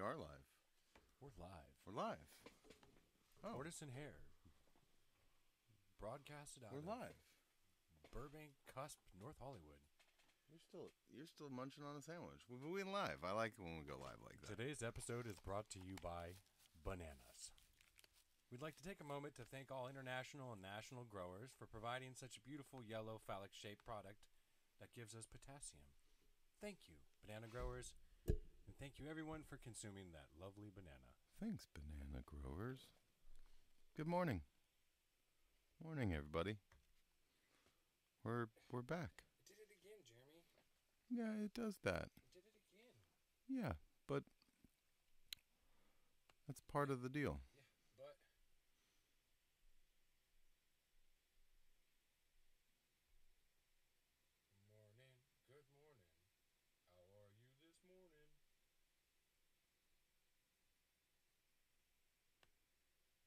are live. We're live. We're live. Oh, Tortoise and Hare. Broadcasted out we're of live. Burbank, Cusp, North Hollywood. You're still munching on a sandwich. We're going live. I like it when we go live like that. Today's episode is brought to you by bananas. We'd like to take a moment to thank all international and national growers for providing such a beautiful yellow phallic-shaped product that gives us potassium. Thank you, banana growers, and thank you everyone for consuming that lovely banana. Thanks, banana growers. Good morning. Morning, everybody. We're back. It did it again, Jeremy. Yeah, it does that. It did it again. Yeah, but that's part of the deal. Yeah, but morning, good morning. How are you this morning?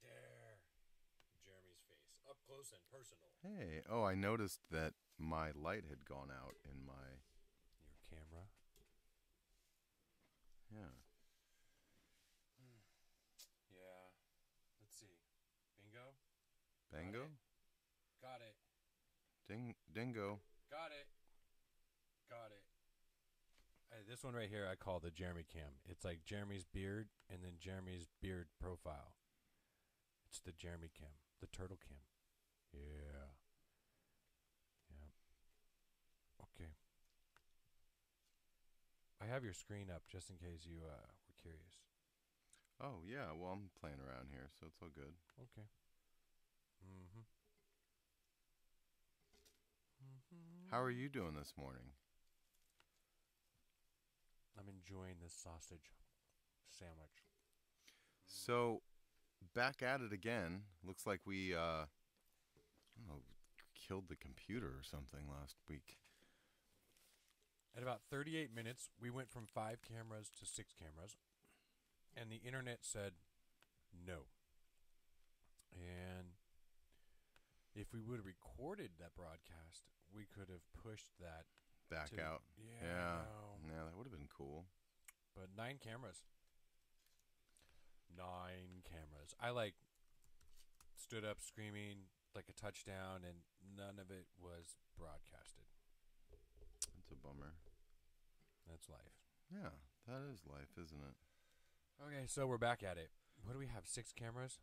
There. Jeremy's face. Up close and personal. Hey, oh, I noticed that my light had gone out in my... Your camera. Yeah. Yeah. Let's see. Bingo? Bango? Got it. Dingo. Got it. Got it. This one right here I call the Jeremy cam. It's like Jeremy's beard and then Jeremy's beard profile. It's the Jeremy cam. The turtle cam. Yeah. Yeah. Okay. I have your screen up just in case you were curious. Oh, yeah, well, I'm playing around here, so it's all good. Okay. Mm-hmm. How are you doing this morning? I'm enjoying this sausage sandwich. So, back at it again. Looks like we, I don't know, killed the computer or something last week. At about 38 minutes, we went from 5 cameras to 6 cameras, and the internet said no. And if we would have recorded that broadcast, we could have pushed that Back out. Yeah. Yeah, that would have been cool. But 9 cameras. 9 cameras. I stood up screaming like a touchdown, and none of it was broadcasted. That's a bummer. That's life. Yeah, that is life, isn't it? Okay, so we're back at it. What do we have? 6 cameras?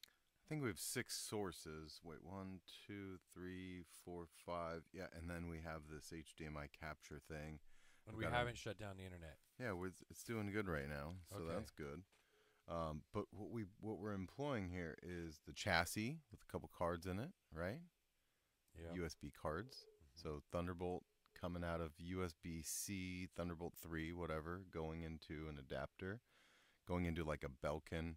I think we have 6 sources. Wait, 1, 2, 3, 4, 5. Yeah, and then we have this HDMI capture thing. And we haven't shut down the internet. Yeah, it's doing good right now, so Okay. that's good. But what we're employing here is the chassis with a couple cards in it, right? Yeah. USB cards. So Thunderbolt coming out of USB-C, Thunderbolt 3, whatever, going into an adapter, going into like a Belkin.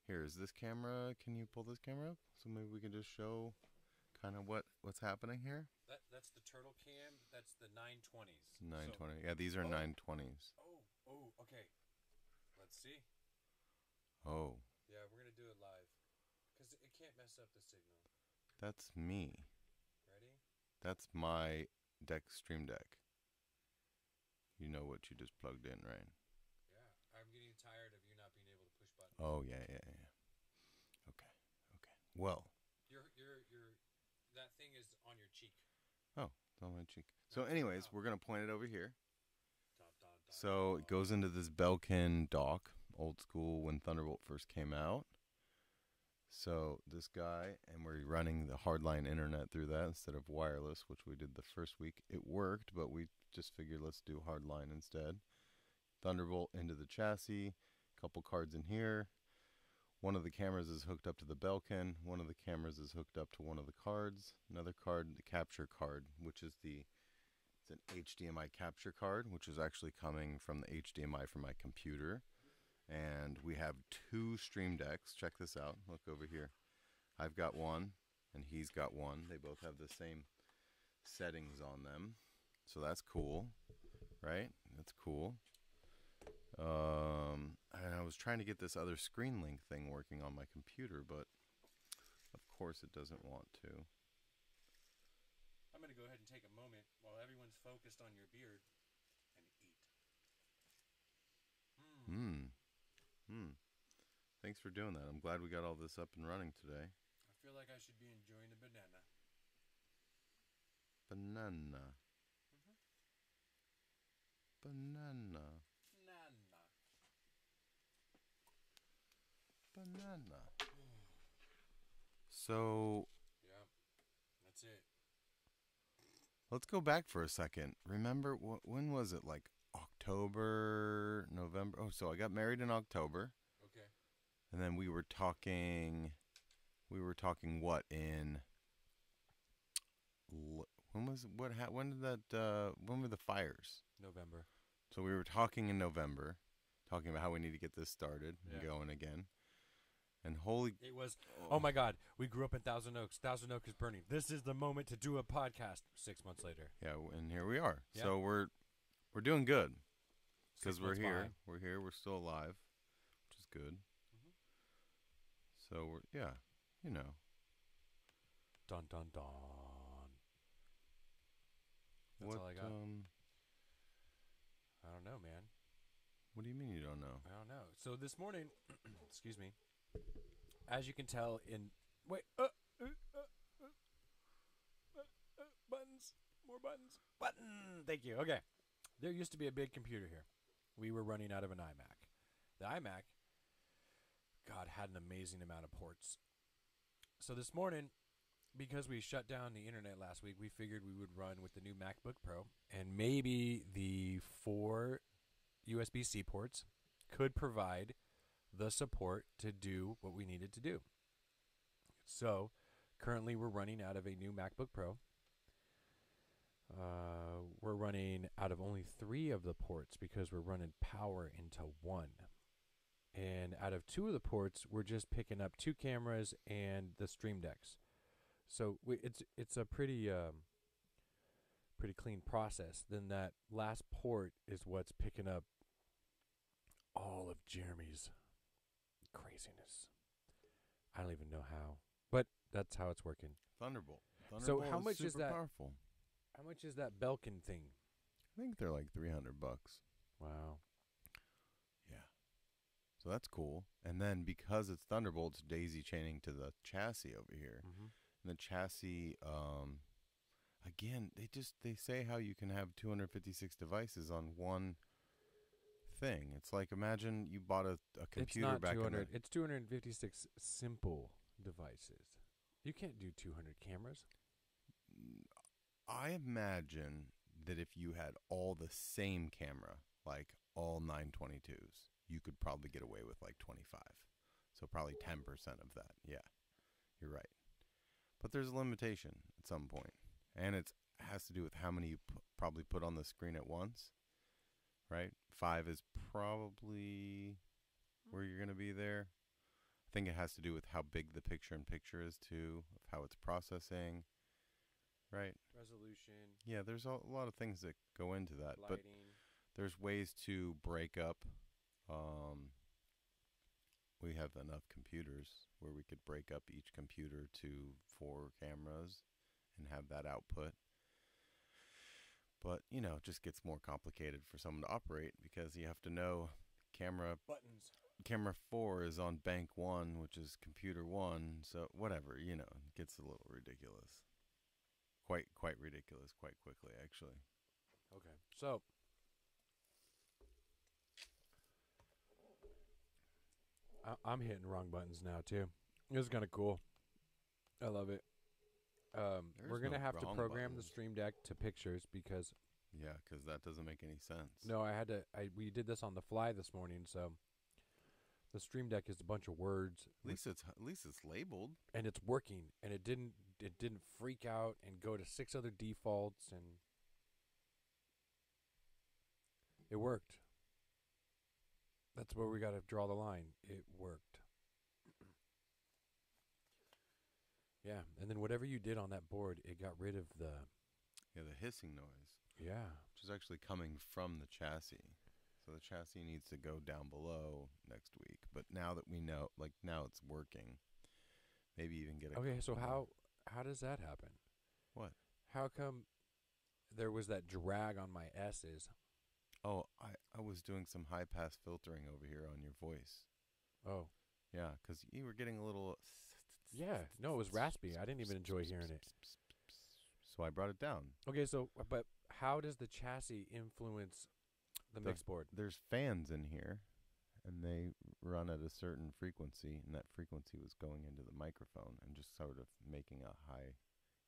Here, is this camera? Can you pull this camera up? So maybe we can just show kind of what's happening here. That's the turtle cam. That's the 920s. 920. Yeah, these are 920s. Oh, okay. Let's see. Oh, Yeah, we're going to do it live. Because it can't mess up the signal. that's me. Ready? That's my Stream Deck. You know what you just plugged in, right? Yeah. I'm getting tired of you not being able to push buttons. Oh, yeah. Okay. Well. That thing is on your cheek. Oh, it's on my cheek. So anyways, we're going to point it over here. Dot, dot, dot, So dot. it goes into this Belkin dock, old school when Thunderbolt first came out. So this guy, and we're running the hardline internet through that instead of wireless, which we did the first week. It worked, but we just figured let's do hardline instead. Thunderbolt into the chassis, couple cards in here. One of the cameras is hooked up to the Belkin. One of the cameras is hooked up to one of the cards. Another card, the capture card, which is it's an HDMI capture card, which is actually coming from the HDMI from my computer. And we have 2 Stream Decks. Check this out. Look over here. I've got one, and he's got one. They both have the same settings on them. So that's cool, right? That's cool. And I was trying to get this other screen link thing working on my computer, but of course it doesn't want to. I'm going to go ahead and take a moment while everyone's focused on your beard and eat. Hmm. Hmm. Thanks for doing that. I'm glad we got all this up and running today. I feel like I should be enjoying a banana. Banana. Mm-hmm. Banana. Banana. Banana. So Yeah, that's it. let's go back for a second. Remember when was it? Like October, November. Oh, so I got married in October, Okay. and then we were talking. We were talking what in? When was what? When did that? When were the fires? November. So we were talking in November, talking about how we need to get this started and Yeah. going again. And holy, It was, oh my God, we grew up in Thousand Oaks. Thousand Oaks is burning. This is the moment to do a podcast 6 months later. yeah, and here we are. Yeah. So we're doing good because 6 we're months here. behind. We're here. We're still alive, which is good. Mhm. So we're you know. Dun, dun, dun. That's What all I got. I don't know, man. what do you mean you don't know? I don't know. So this morning, excuse me, as you can tell in, wait, buttons, more buttons, button. Thank you. Okay. There used to be a big computer here. We were running out of an iMac. The iMac, God, had an amazing amount of ports. So this morning, because we shut down the internet last week, we figured we would run with the new MacBook Pro, and maybe the 4 USB-C ports could provide the support to do what we needed to do. So currently we're running out of a new MacBook Pro. We're running out of only 3 of the ports because we're running power into 1. And out of 2 of the ports, we're just picking up 2 cameras and the Stream Decks. So it's a pretty clean process. Then that last port is what's picking up all of Jeremy's craziness. I don't even know how, but that's how it's working. Thunderbolt. So how much is super that? Powerful. How much is that Belkin thing? I think they're like $300. Wow. Yeah. So that's cool. And then because it's Thunderbolt, it's daisy chaining to the chassis over here. Mm-hmm. And the chassis, again, they say how you can have 256 devices on one thing. It's like imagine you bought a computer It's not back 200. in the. It's 256 simple devices. You can't do 200 cameras. I imagine that if you had all the same camera, like all 922s, you could probably get away with like 25. So probably 10% of that. Yeah, you're right. But there's a limitation at some point, and it has to do with how many you probably put on the screen at once, right? 5 is probably where you're going to be there. I think it has to do with how big the picture-in-picture is too, of how it's processing, right? Resolution. Yeah, there's a lot of things that go into that, but Lighting. there's ways to break up. We have enough computers where we could break up each computer to 4 cameras and have that output. But, it just gets more complicated for someone to operate because you have to know Buttons. camera 4 is on bank 1, which is computer 1. So whatever, it gets a little ridiculous. Quite ridiculous quite quickly, actually. Okay. So I'm hitting wrong buttons now too. This is kind of cool. I love it. We're gonna no have to wrong program the buttons. Stream Deck to pictures because Yeah, because that doesn't make any sense. no, we did this on the fly this morning. So the Stream Deck is a bunch of words. At least it's labeled. And it's working, and it didn't freak out and go to 6 other defaults, and it worked. That's where we got to draw the line. It worked. Yeah, and then whatever you did on that board, it got rid of the hissing noise, yeah. which is actually coming from the chassis. So the chassis needs to go down below next week. But now that we know, like now it's working, maybe even get a. Okay, so how does that happen? What? How come there was that drag on my S's? Oh, I was doing some high pass filtering over here on your voice. Oh, Yeah, because you were getting a little. yeah. No, it was raspy. I didn't even enjoy hearing it. So I brought it down. Okay, so but how does the chassis influence the The mix board? There's fans in here, and they run at a certain frequency, and that frequency was going into the microphone and just sort of making a high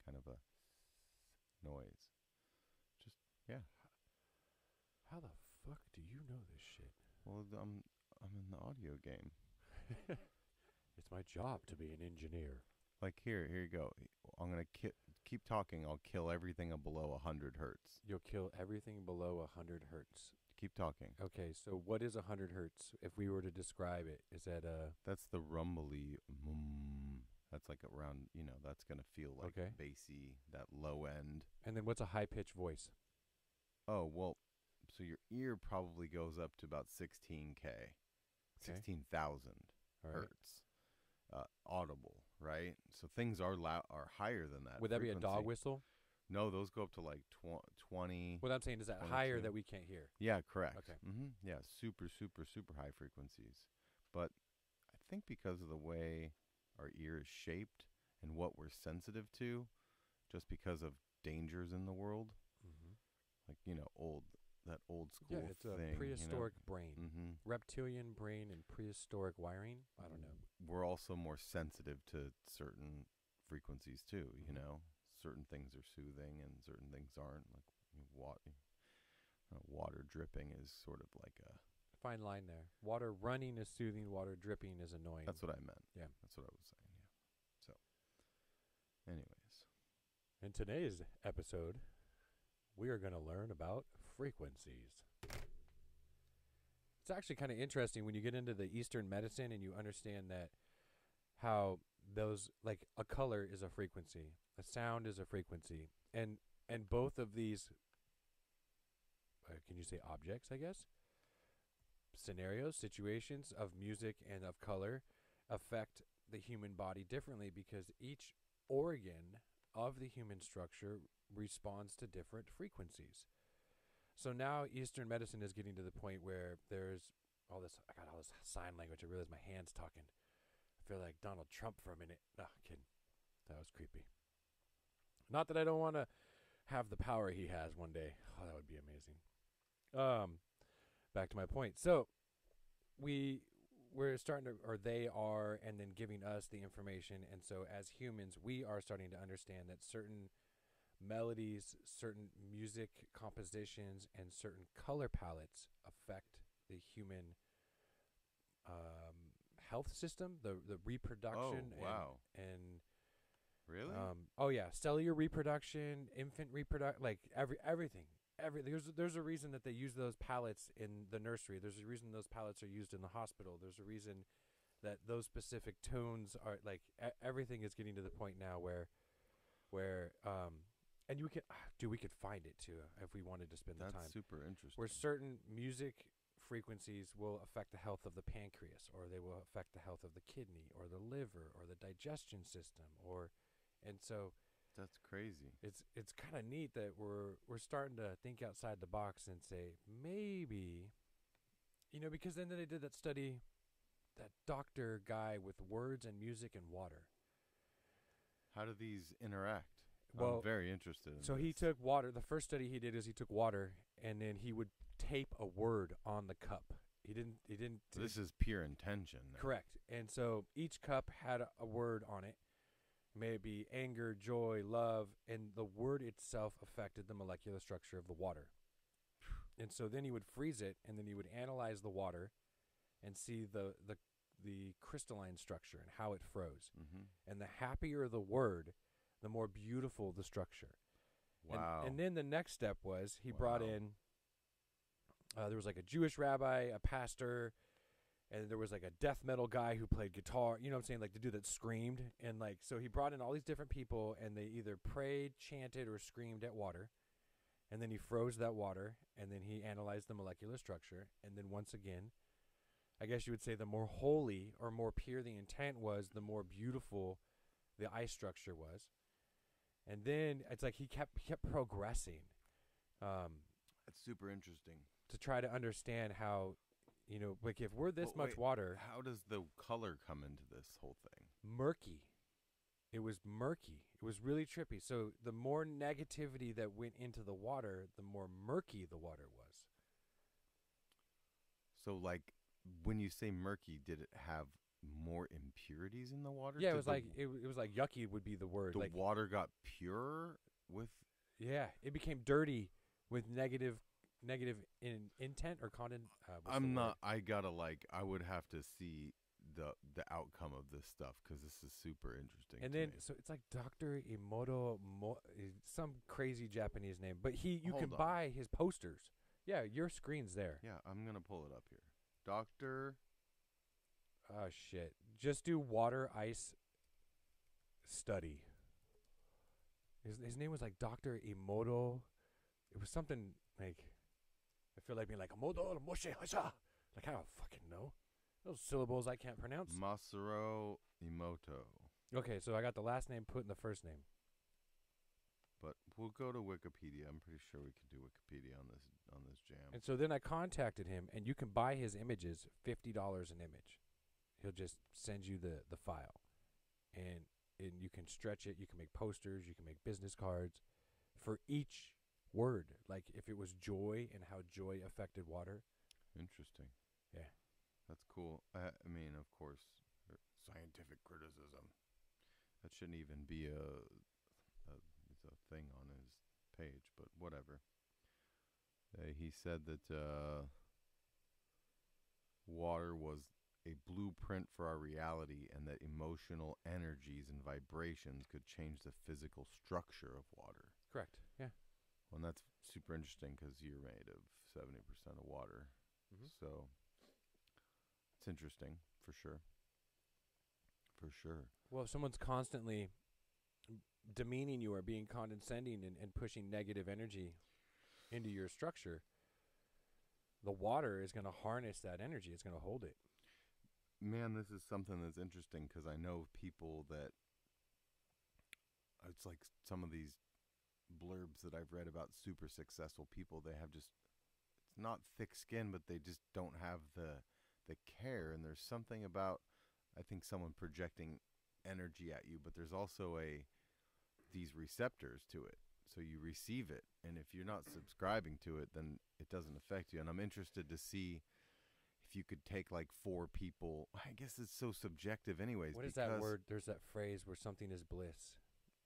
kind of a noise. Just yeah. How the fuck do you know this shit? Well, I'm in the audio game. It's my job to be an engineer. Like here you go. I'm gonna keep talking. I'll kill everything below 100 hertz. You'll kill everything below 100 hertz. Keep talking. Okay, so what is 100 hertz? If we were to describe it, is that That's the rumbly. That's like around. That's gonna feel like okay? bassy. That low end. And then what's a high pitched voice? Oh well. So your ear probably goes up to about 16K, Okay. 16,000 All right. hertz. Audible, right? So things are higher than that. Would that be a dog frequency. whistle? No, those go up to like 20. What I'm saying is that higher 22. that we can't hear. Yeah, correct. Okay. Yeah, super, super, super high frequencies. But I think because of the way our ear is shaped and what we're sensitive to, just because of dangers in the world, Mm-hmm. like that old school Yeah, it's a thing. prehistoric brain, Mm-hmm. reptilian brain, and prehistoric wiring. I don't know. We're also more sensitive to certain frequencies too. Certain things are soothing and certain things aren't. Like water dripping is sort of like a. Fine line there. Water running is soothing. Water dripping is annoying. That's what I meant. Yeah. That's what I was saying. Yeah. So, anyways, In today's episode, we are going to learn about frequencies. It's actually kind of interesting when you get into the Eastern medicine and you understand that how those, like a color is a frequency, a sound is a frequency, and both of these, can you say objects, I guess, scenarios, situations of music and of color affect the human body differently because each organ of the human structure responds to different frequencies. So now Eastern medicine is getting to the point where there's all this, I got all this sign language. I realize my hand's talking. I feel like Donald Trump for a minute. No, kidding. That was creepy. Not that I don't want to have the power he has one day. Oh, that would be amazing. Back to my point. So we're starting to, or they are, and then giving us the information. And so as humans, we are starting to understand that certain melodies, certain music compositions, and certain color palettes affect the human health system, the reproduction. Oh, wow. And really? oh yeah, cellular reproduction, infant reproduction, like everything. There's a reason that they use those palettes in the nursery. There's a reason those palettes are used in the hospital. There's a reason that those specific tones are like everything is getting to the point now where and we could find it too if we wanted to spend the time. That's super interesting. Where certain music frequencies will affect the health of the pancreas, or they will affect the health of the kidney, or the liver, or the digestion system, and so That's crazy. it's kind of neat that we're starting to think outside the box and say maybe, because then they did that study, that doctor guy with words and music and water. How do these interact? Well, I'm very interested in so this. he took water. The first study he did is he took water and then he would tape a word on the cup. He didn't. This is pure intention. Then. Correct. And so each cup had a word on it. Maybe anger, joy, love, and the word itself affected the molecular structure of the water. And so then he would freeze it, and then he would analyze the water and see the crystalline structure and how it froze. Mm-hmm. And the happier the word, the more beautiful the structure. Wow. And then the next step was he brought in, there was like a Jewish rabbi, a pastor, and there was like a death metal guy who played guitar, you know what I'm saying, like the dude that screamed. And like, so he brought in all these different people, and they either prayed, chanted, or screamed at water. And then he froze that water, and then he analyzed the molecular structure. And then once again, I guess you would say the more holy or more pure the intent was, the more beautiful the ice structure was. And then it's like he kept progressing. That's super interesting. to try to understand how, like if we're this Well, much wait, water, how does the color come into this whole thing? murky. It was murky. It was really trippy. So the more negativity that went into the water, the more murky the water was. So, like, when you say murky, did it have more impurities in the water? Yeah, it Did was like it was like yucky would be the word. the Like water got pure with? yeah, it became dirty with negative intent or content. What's the I'm word? not. I gotta like. I would have to see the outcome of this stuff because this is super interesting And to then me. so it's like Dr. Some crazy Japanese name, but you can Hold on. buy his posters. Yeah, your screen's there. Yeah, I'm gonna pull it up here. Doctor. Oh shit. Just do water ice study. His name was like Dr. Emoto. It was something like I feel like being like Emoto Moshe Hasha. Like I don't fucking know. Those syllables I can't pronounce. Masaru Emoto. Okay, so I got the last name put in the first name. But we'll go to Wikipedia. I'm pretty sure we can do Wikipedia on this jam. And so then I contacted him, and you can buy his images, $50 an image. He'll just send you the file, and you can stretch it. You can make posters. You can make business cards for each word. Like if it was joy and how joy affected water. Interesting. Yeah. That's cool. I mean, of course, scientific criticism. That shouldn't even be it's a thing on his page, but whatever. He said that water was a blueprint for our reality and that emotional energies and vibrations could change the physical structure of water. Correct. Yeah. Well, and that's super interesting because you're made of 70% of water. Mm-hmm. So it's interesting for sure. For sure. Well, if someone's constantly demeaning you or being condescending and pushing negative energy into your structure, the water is going to harness that energy. It's going to hold it. Man, this is something that's interesting because I know people that it's like some of these blurbs that I've read about super successful people. They have just it's not thick skin, but they just don't have the care. And there's something about I think someone projecting energy at you, but there's also these receptors to it. So you receive it, and if you're not subscribing to it, then it doesn't affect you. And I'm interested to see if you could take like 4 people. I guess it's so subjective anyways. What is that word? There's that phrase where something is bliss.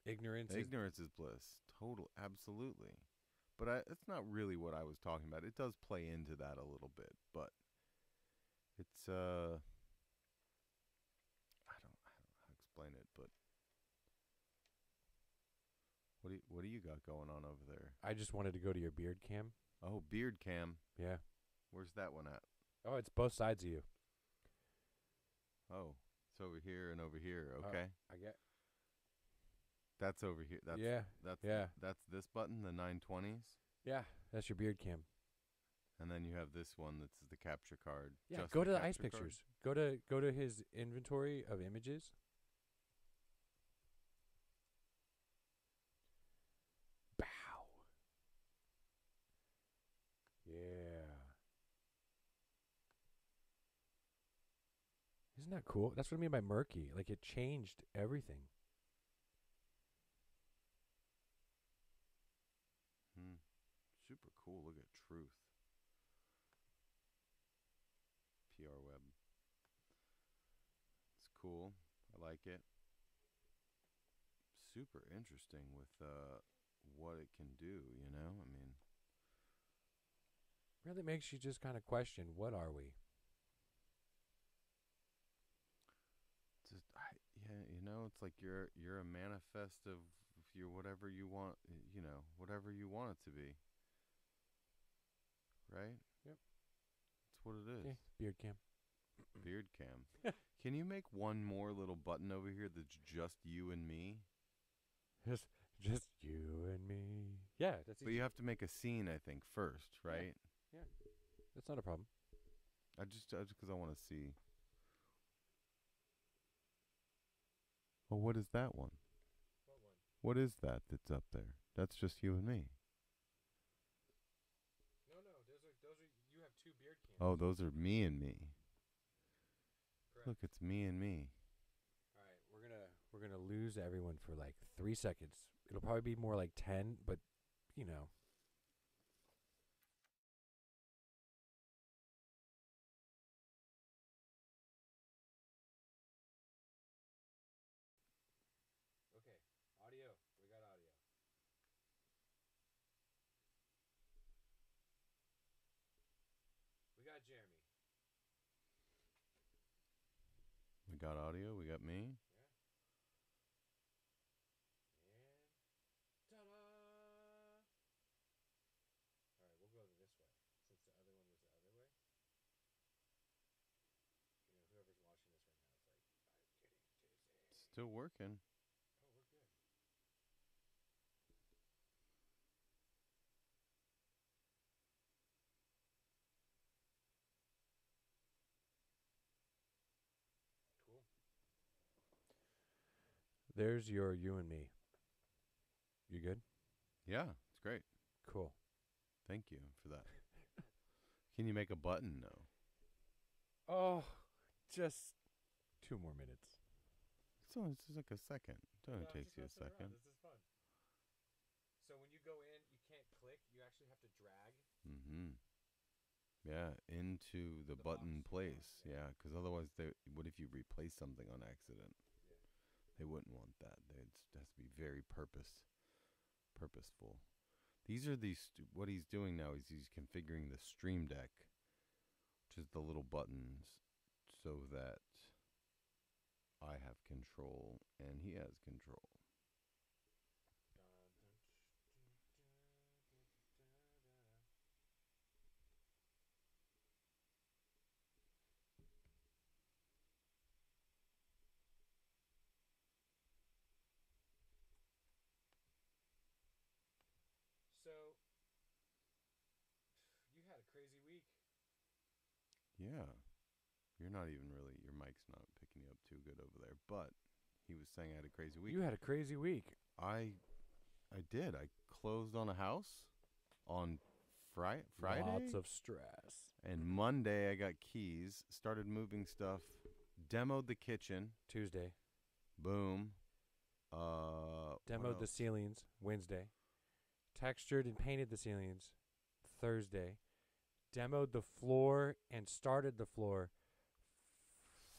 Ignorance is bliss. Total, absolutely. But it's not really what I was talking about. It does play into that a little bit, but it's I don't know how to explain it, but what do you got going on over there? I just wanted to go to your beard cam. Oh, beard cam. Yeah. Where's that one at? Oh, it's both sides of you. Oh, it's over here and over here. Okay. I get. That's over here. That's That's this button, the 920s. Yeah, that's your beard cam. And then you have this one that's the capture card. Yeah, Just go to the capture ice card? pictures. Go to his inventory of images. Bow. Yeah. Isn't that cool? That's what I mean by murky. Like it changed everything. Super cool. Look at Truth. PR Web. It's cool. I like it. Super interesting with what it can do, you know? I mean, Really makes you just kind of question, what are we? just yeah, you know, it's like you're a manifest of your whatever you want, you know, whatever you want it to be. Right? Yep. That's what it is. Okay, beard cam. Beard cam. Can you make one more little button over here that's just you and me? Just you and me. Yeah, that's But easy. you have to make a scene, I think, first, right? Yeah. That's not a problem. I just because I want to see. Well, what is that one? What one? What is that that's up there? That's just you and me. No, those are Oh, those are me and me. Correct. Look, it's me and me. All right, we're gonna lose everyone for like 3 seconds. It'll probably be more like 10, but you know. Okay, audio. We got audio. We got Jeremy. We got audio. We got me. Yeah. And ta-da! All right, we'll go this way since the other one was the other way. Whoever's watching this right now is like, I'm getting dizzy. Still working. Oh, we're good. Cool. There's your you and me. You good? Yeah, it's great. Cool. Thank you for that. Can you make a button? No. Oh, just 2 more minutes. So it's just like a second. It only takes you a second. This is fun. So when you go in, you can't click. You actually have to drag. Mm-hmm. Yeah, into the The button box. place. Yeah. Yeah, because otherwise, what if you replace something on accident? Yeah. They wouldn't want that. It has to be very purposeful. These are these. What he's doing now is he's configuring the Stream Deck, which is the little buttons, so that I have control and he has control. So you had a crazy week. Yeah, you're not even really. Your mic's not picking you up too good over there. But he was saying I had a crazy week. You had a crazy week. I did. I closed on a house on Friday. Lots of stress. And Monday I got keys, started moving stuff, demoed the kitchen. Tuesday. Boom. Demoed the ceilings. Wednesday. Textured and painted the ceilings. Thursday. Demoed the floor and started the floor.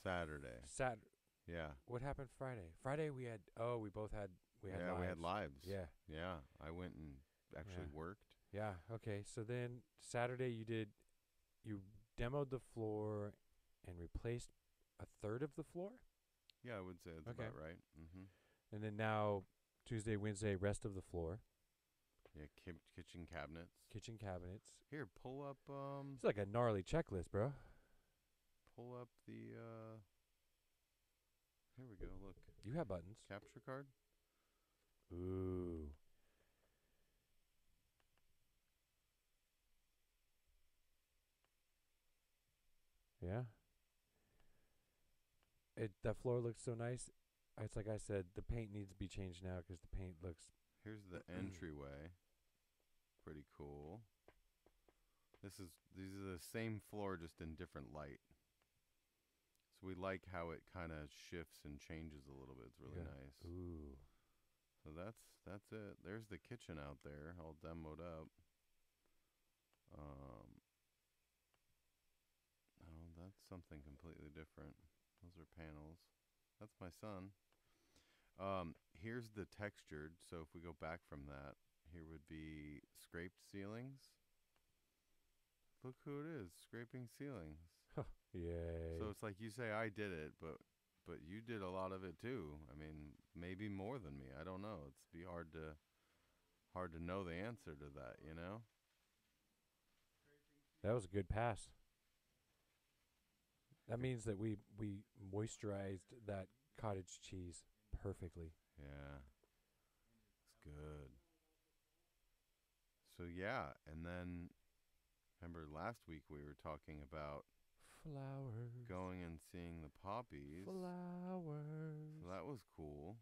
Saturday. Yeah. What happened Friday? Friday we had. Oh, we both had. We had. Yeah, lives. we had lives. Yeah. Yeah. I went and actually worked. Yeah. Okay. So then Saturday you demoed the floor and replaced a third of the floor. Yeah, I would say that's about right. Mm-hmm. And then now Tuesday, Wednesday, rest of the floor. Yeah, kitchen cabinets. Kitchen cabinets. Here, pull up. It's like a gnarly checklist, bro. Pull up the. Here we go. Look. You have buttons. Capture card. Ooh. Yeah. That floor looks so nice. It's like I said, the paint needs to be changed now because the paint looks. Here's the entryway. Pretty cool. These are the same floor, just in different light. So we like how it kind of shifts and changes a little bit. It's really nice. Ooh. So that's it. There's the kitchen out there, all demoed up. Oh, that's something completely different. Those are panels. That's my son. Here's the textured. So if we go back from that, here would be scraped ceilings. Look who it is, scraping ceilings. Yay. So it's like you say I did it, but you did a lot of it too. I mean, maybe more than me. I don't know. It's be hard to know the answer to that, you know? That was a good pass. That means that we moisturized that cottage cheese perfectly. Yeah. It's good. So yeah, and then remember last week we were talking about flowers, going and seeing the poppies. Flowers. So that was cool.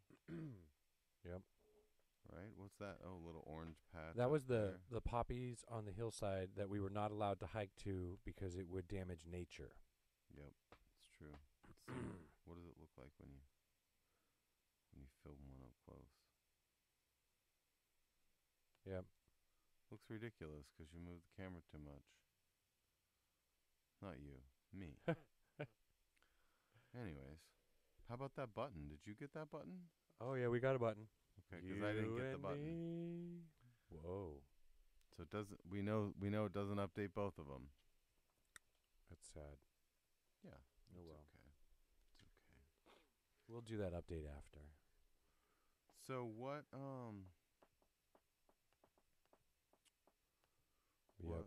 Yep. right? What's that? Oh, little orange patch. That up was there. the poppies on the hillside that we were not allowed to hike to because it would damage nature. Yep, it's true. Let's see. What does it look like when you film one up close? Yep. Looks ridiculous because you move the camera too much. Not you, me. Anyways, how about that button? Did you get that button? Oh yeah, we got a button. Okay, because I didn't You get the and button. me. Whoa, So it doesn't. We know it doesn't update both of them. that's sad. Yeah. Oh It's well. okay. It's okay. We'll do that update after. So what? Yep.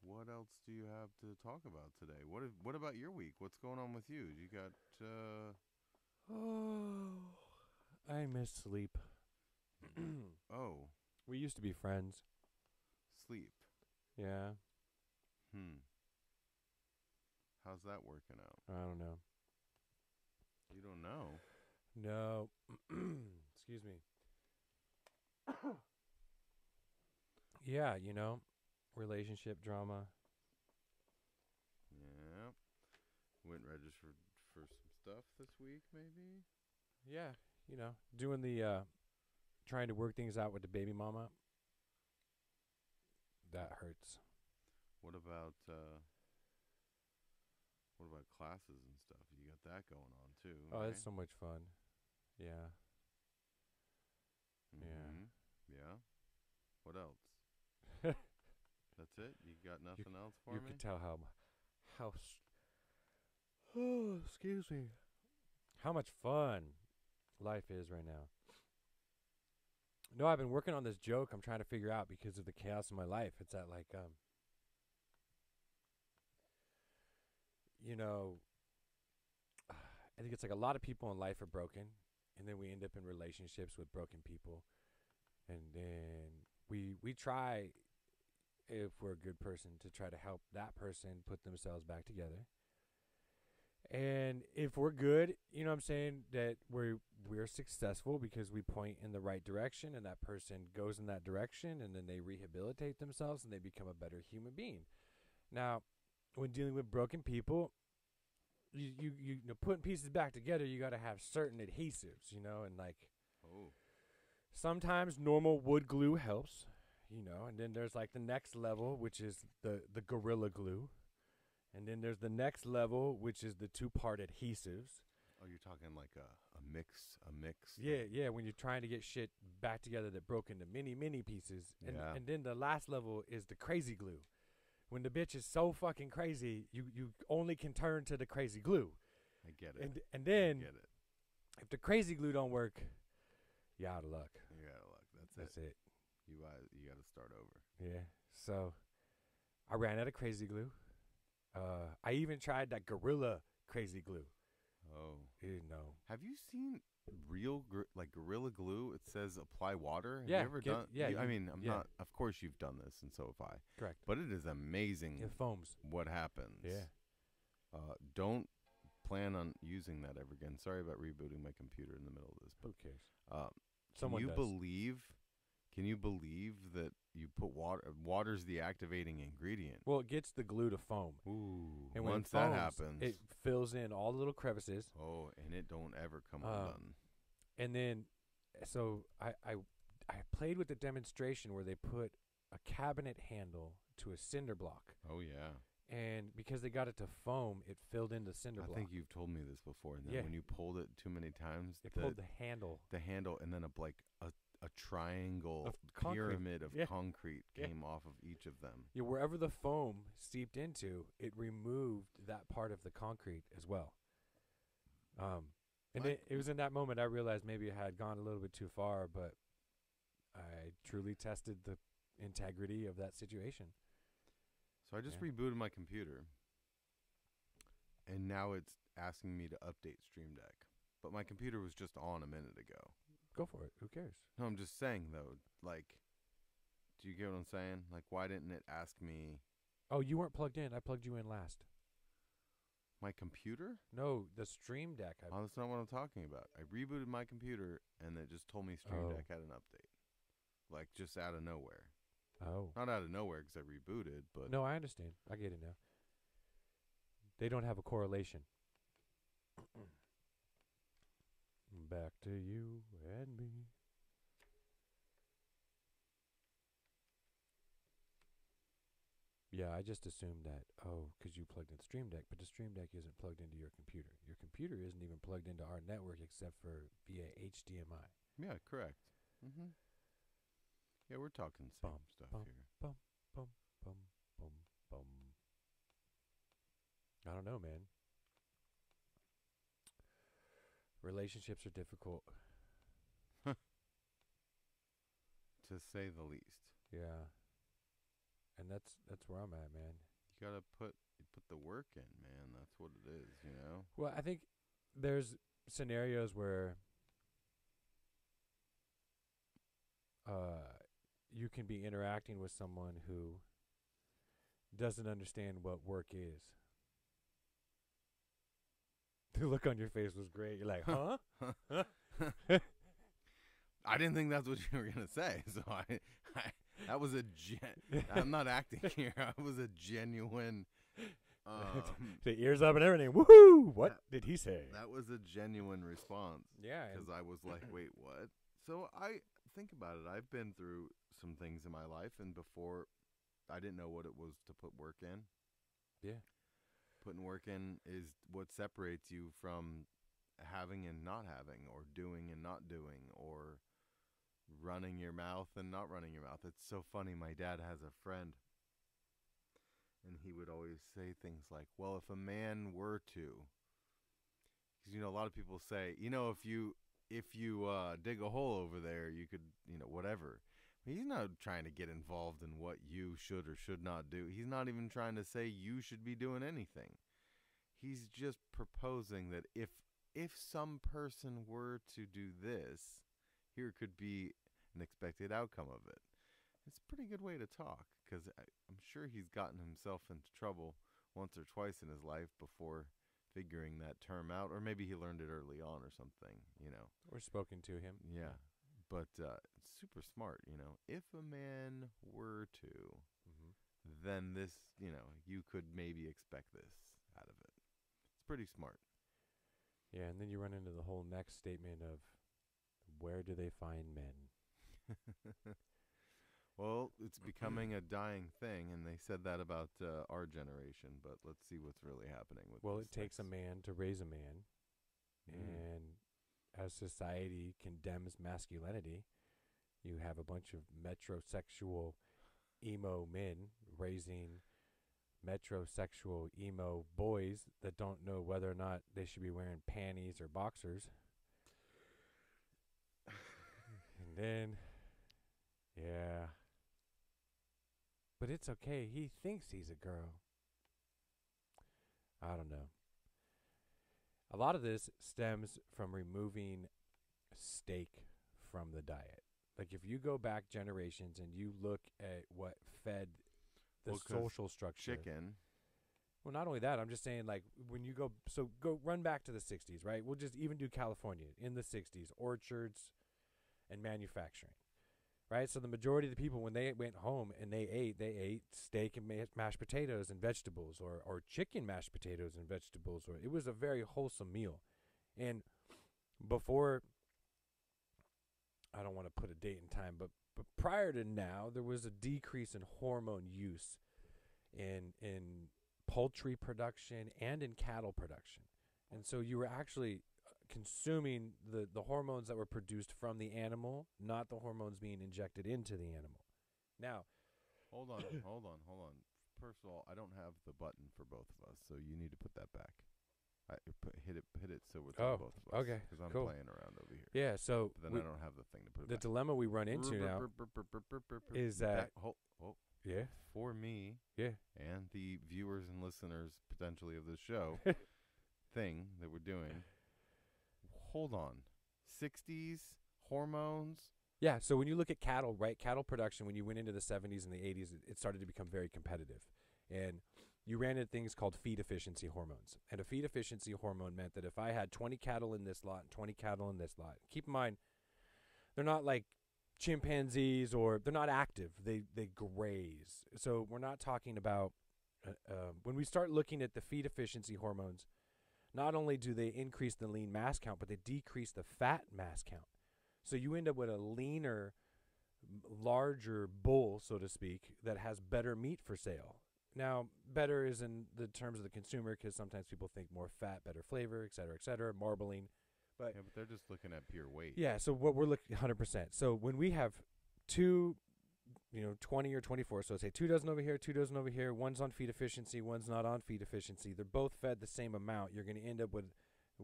What else do you have to talk about today? What about your week? What's going on with you? You got Oh, I miss sleep. oh, We used to be friends. sleep. Yeah. Hmm. How's that working out? I don't know. You don't know. No. Excuse me. Yeah, relationship drama. Yeah. Went registered for some stuff this week, maybe. Yeah, doing the trying to work things out with the baby mama. That hurts. What about classes and stuff? You got that going on too, Oh, right? that's so much fun. Yeah. Mm-hmm. Yeah. What else? Yeah. That's it? You got nothing else for You me? could tell how oh, excuse me. How much fun life is right now. No, I've been working on this joke I'm trying to figure out because of the chaos in my life. It's that you know, I think it's like a lot of people in life are broken, and then we end up in relationships with broken people, and then we try, if we're a good person, to try to help that person put themselves back together. And if we're good, you know what I'm saying, that we're successful because we point in the right direction and that person goes in that direction and then they rehabilitate themselves and they become a better human being. Now, when dealing with broken people, you know, putting pieces back together, you got to have certain adhesives, and like Oh. sometimes normal wood glue helps, and then there's like the next level, which is the gorilla glue. And then there's the next level, which is the two-part adhesives. Oh, you're talking like a mix. Yeah, yeah, when you're trying to get shit back together that broke into mini pieces. And Yeah. and then the last level is the crazy glue. When the bitch is so fucking crazy, you only can turn to the crazy glue. I get it. And then I get it. if the crazy glue don't work, you're out of luck. You gotta look. That's it. You gotta start over. Yeah. So I ran out of crazy glue. I even tried that gorilla crazy glue. Oh. No. Have you seen real Gorilla Glue? It says apply water. Have Yeah, you ever done? yeah, I mean, I'm yeah. not. Of course, you've done this, and so have I. Correct. But it is amazing It foams. what happens. Yeah. Don't plan on using that ever again. Sorry about rebooting my computer in the middle of this. Who cares? Can Someone you does. believe? Can you believe that you put water? Water's the activating ingredient. Well, it gets the glue to foam. Ooh. And when Once it foams, that happens, it fills in all the little crevices. oh, and it don't ever come undone. And then, so I played with the demonstration where they put a cabinet handle to a cinder block. Oh yeah. And because they got it to foam, it filled in the cinder block. I think you've told me this before. And then Yeah. when you pulled it too many times, It pulled the handle. the handle, and then a triangle Of concrete. pyramid of Yeah. concrete Yeah. came off of each of them. Yeah, wherever the foam seeped into, it removed that part of the concrete as well. And it was in that moment I realized maybe I had gone a little bit too far, but I truly tested the integrity of that situation. So I just Yeah. rebooted my computer, and now it's asking me to update Stream Deck. But my computer was just on a minute ago. Go for it. Who cares? No, I'm just saying though, like, do you get what I'm saying? Like, why didn't it ask me? Oh, you weren't plugged in. I plugged you in last. My computer? No, the Stream Deck. Oh, that's not what I'm talking about. I rebooted my computer, and it just told me Stream Oh. Deck had an update. Like, just out of nowhere. Oh. Not out of nowhere because I rebooted, but... No, I understand. I get it now. They don't have a correlation. Back to you and me. Yeah, I just assumed that, because you plugged in the Stream Deck, but the Stream Deck isn't plugged into your computer. Your computer isn't even plugged into our network except for via HDMI. Yeah, correct. Mm-hmm. Yeah, we're talking same stuff here. Bum, bum, bum, bum, bum. I don't know, man. Relationships are difficult. To say the least. Yeah. And that's where I'm at, man. You gotta put the work in, man. That's what it is, you know? Well, I think there's scenarios where you can be interacting with someone who doesn't understand what work is. The look on your face was great. You're like, huh? I didn't think that's what you were gonna say, so I that was I'm not acting here. I was a genuine. The ears up and everything. Woohoo! What did he say? That was a genuine response. Yeah, because I was like, wait, what? So I think about it. I've been through some things in my life, and before, I didn't know what it was to put work in. Yeah. Putting work in is what separates you from having and not having, or doing and not doing, or running your mouth and not running your mouth. It's so funny. My dad has a friend, and he would always say things like, well, if a man were to, because, you know, a lot of people say, you know, if you dig a hole over there, you could, you know, whatever. He's not trying to get involved in what you should or should not do. He's not even trying to say you should be doing anything. He's just proposing that if some person were to do this, here could be an expected outcome of it. It's a pretty good way to talk, because I'm sure he's gotten himself into trouble once or twice in his life before figuring that term out, or maybe he learned it early on or something, you know. Or spoken to him. Yeah. But super smart, you know. If a man were to, then this, you know, you could maybe expect this out of it. It's pretty smart. Yeah, and then you run into the whole next statement of, where do they find men? Well, it's becoming a dying thing, and they said that about our generation, but let's see what's really happening with Well, this it takes a next. man to raise a man, and as society condemns masculinity, you have a bunch of metrosexual emo men raising metrosexual emo boys that don't know whether or not they should be wearing panties or boxers. And then, yeah. But it's okay. He thinks he's a girl. I don't know. A lot of this stems from removing steak from the diet. Like, if you go back generations and you look at what fed the social structure. Chicken. Well, not only that, I'm just saying, like, when you go run back to the 60s, right? We'll just even do California in the 60s, orchards and manufacturing, right? So the majority of the people, when they went home and they ate steak and mashed potatoes and vegetables, or chicken mashed potatoes and vegetables, or it was a very wholesome meal. And before, I don't want to put a date and time, but prior to now, there was a decrease in hormone use in poultry production and in cattle production. And so you were actually consuming the hormones that were produced from the animal, not the hormones being injected into the animal. Now, hold on. First of all, I don't have the button for both of us, so you need to put that back. Hit it so it's on both of us. Okay, because I'm cool. playing around over here. Yeah, so But then I don't have the thing to put it the back. dilemma we run into now is that yeah, for me, yeah, and the viewers and listeners potentially of this show thing that we're doing. Hold on. 60s hormones. yeah. So when you look at cattle, right, cattle production, when you went into the 70s and the 80s, it started to become very competitive, and you ran into things called feed efficiency hormones. And a feed efficiency hormone meant that if I had 20 cattle in this lot and 20 cattle in this lot, keep in mind, they're not like chimpanzees or they're not active. They graze. So we're not talking about when we start looking at the feed efficiency hormones, not only do they increase the lean mass count, but they decrease the fat mass count. So you end up with a leaner, larger bull, so to speak, that has better meat for sale. Now, better is in the terms of the consumer because sometimes people think more fat, better flavor, et cetera, marbling. But Yeah, but they're just looking at pure weight. yeah, so what we're looking 100%. So when we have two, 20 or 24, so say 2 dozen over here, 2 dozen over here, one's on feed efficiency, one's not on feed efficiency. They're both fed the same amount. You're going to end up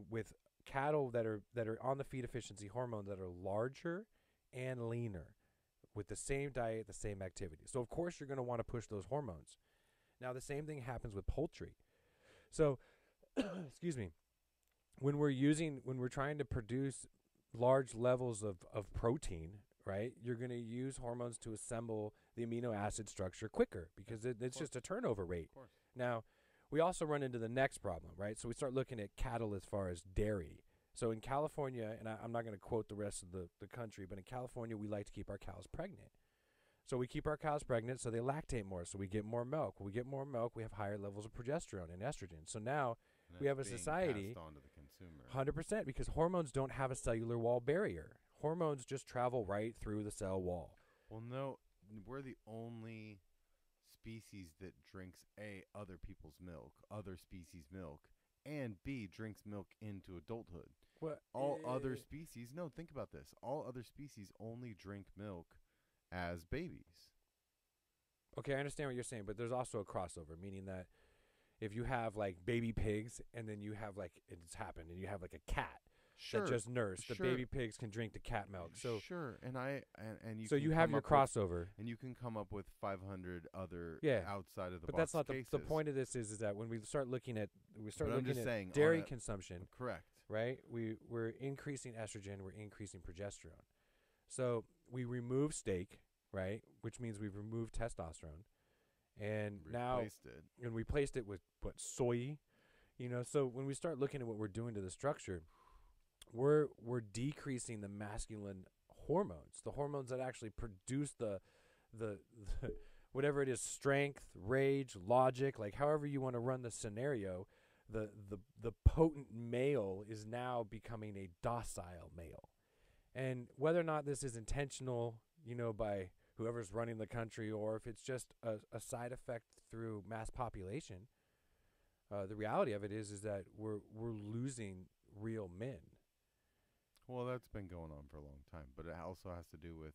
with cattle that are on the feed efficiency hormone that are larger and leaner with the same diet, the same activity. So of course you're going to want to push those hormones. Now the same thing happens with poultry. So excuse me. When we're trying to produce large levels of protein, right, you're going to use hormones to assemble the amino acid structure quicker because it's just a turnover rate. Of course. Now, we also run into the next problem, right? So we start looking at cattle as far as dairy. So in California, and I'm not going to quote the rest of the country, but in California, we like to keep our cows pregnant. So we keep our cows pregnant so they lactate more, so we get more milk. When we get more milk, we have higher levels of progesterone and estrogen. So now And we have a that's being society, passed on to the consumer. 100%, because hormones don't have a cellular wall barrier. Hormones just travel right through the cell wall. Well, no, we're the only species that drinks A, other people's milk, other species' milk, and B, drinks milk into adulthood. What? All other species, no, think about this. All other species only drink milk as babies. Okay, I understand what you're saying, but there's also a crossover, meaning that if you have like baby pigs and then you have like it's happened and you have like a cat that just nursed, the baby pigs can drink the cat milk. So sure, and you. So can you have come your up with- crossover. and you can come up with 500 other Yeah, outside of the But box that's not the cases. point of this is that when we start looking at But I'm just saying, dairy on a- consumption, Correct. right? We're increasing estrogen, we're increasing progesterone. So we remove steak, right? Which means we've removed testosterone. And now Replaced it. and we placed it with soy, so when we start looking at what we're doing to the structure, we're decreasing the masculine hormones, the hormones that actually produce the whatever it is, strength, rage, logic, like however you want to run the scenario. The potent male is now becoming a docile male. And whether or not this is intentional, by whoever's running the country, or if it's just a side effect through mass population, the reality of it is that we're losing real men. Well, that's been going on for a long time, but it also has to do with,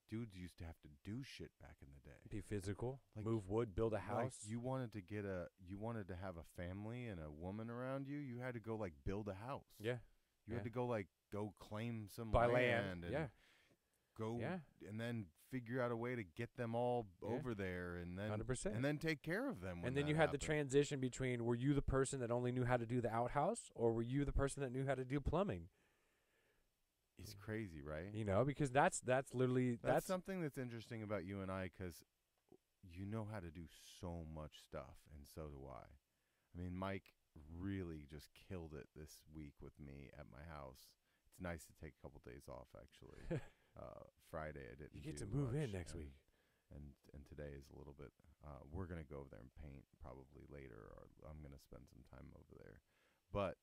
dudes used to have to do shit back in the day. Be physical, Like- move wood, build a Like house. you wanted to have a family and a woman around you. You had to go like build a house. Yeah. You had to go claim some Buy land land. and go and then figure out a way to get them all over there and then 100%. and then take care of them. When And then that you had the happened. transition between, were you the person that only knew how to do the outhouse, or were you the person that knew how to do plumbing? It's crazy, right? Because that's literally That's something that's interesting about you and I, because you know how to do so much stuff, and so do I. Mike really just killed it this week with me at my house. It's nice to take a couple days off, actually. Friday I didn't. You get do to move in much, next week. and today is a little bit. We're gonna go over there and paint probably later, or I'm gonna spend some time over there. But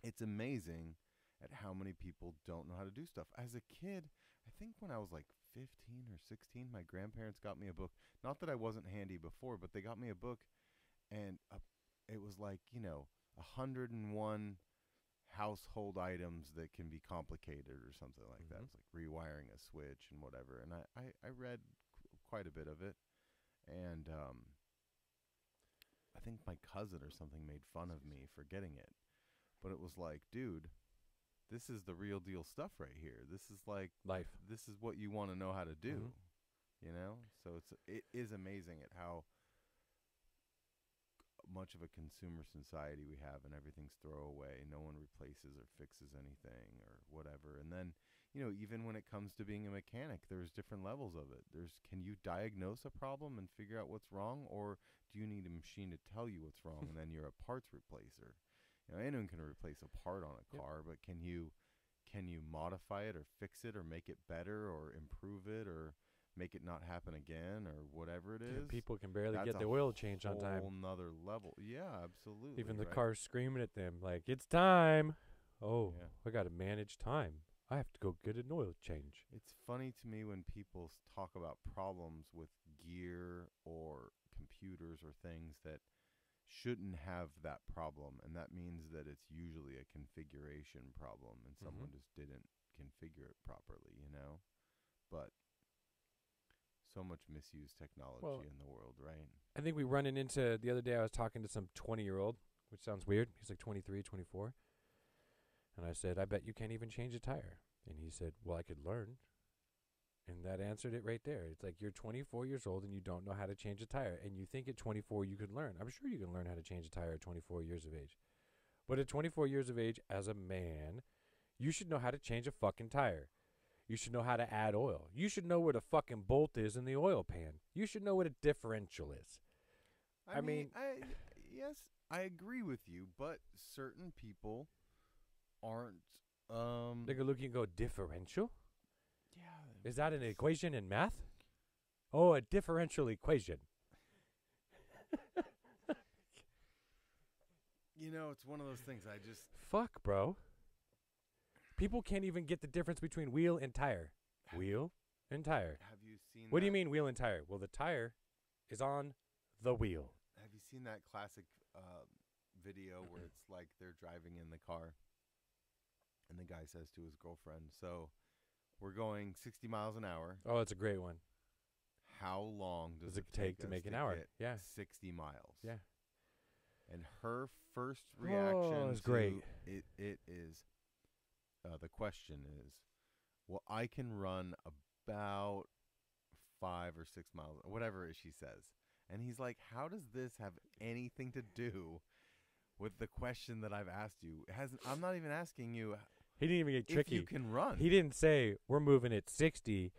it's amazing at how many people don't know how to do stuff. As a kid, I think when I was like 15 or 16, my grandparents got me a book. Not that I wasn't handy before, but they got me a book, and it was like 101 household items that can be complicated or something like that. It's like rewiring a switch and whatever. And I read quite a bit of it, and I think my cousin or something made fun of me for getting it, but it was like, dude, this is the real deal stuff right here. This is like Life. This is what you want to know how to do, So it is amazing at how much of a consumer society we have, and everything's throwaway. No one replaces or fixes anything or whatever. And then even when it comes to being a mechanic, there's different levels of it. Can you diagnose a problem and figure out what's wrong, or do you need a machine to tell you what's wrong, and then you're a parts replacer? Anyone can replace a part on a car, but can you modify it or fix it or make it better or improve it or make it not happen again or whatever it is? People can barely That's get a the oil change on time. whole nother level. Yeah, absolutely. Even the right? car's screaming at them like, it's time. Oh, Yeah. I got to manage time. I have to go get an oil change. It's funny to me when people talk about problems with gear or computers or things that shouldn't have that problem, and that means that it's usually a configuration problem and someone just didn't configure it properly. But so much misused technology in the world, right? I think we running into, the other day I was talking to some 20-year-old, which sounds weird. He's like 23, 24. And I said, I bet you can't even change a tire. And he said, well, I could learn. And that answered it right there. It's like, you're 24 years old and you don't know how to change a tire. And you think at 24 you could learn. I'm sure you can learn how to change a tire at 24 years of age. But at 24 years of age, as a man, you should know how to change a fucking tire. You should know how to add oil. You should know where the fucking bolt is in the oil pan. You should know what a differential is. I mean, yes, I agree with you, but certain people aren't. They could look and go, differential? Yeah. Is that an equation in math? Oh, a differential equation. It's one of those things I just... Fuck, bro. People can't even get the difference between wheel and tire. Wheel and tire. Have you seen What do you mean wheel and tire? Well, the tire is on the wheel. Have you seen that classic video where it's like they're driving in the car and the guy says to his girlfriend, so we're going 60 miles an hour. Oh, it's a great one. How long does it take to us make an hour? get Yeah. 60 miles. Yeah. And her first reaction is to great. it is, the question is, well, I can run about 5 or 6 miles, or whatever she says. And he's like, how does this have anything to do with the question that I've asked you? I'm not even asking you. He didn't even get tricky. If you can run. He didn't say, we're moving at 60.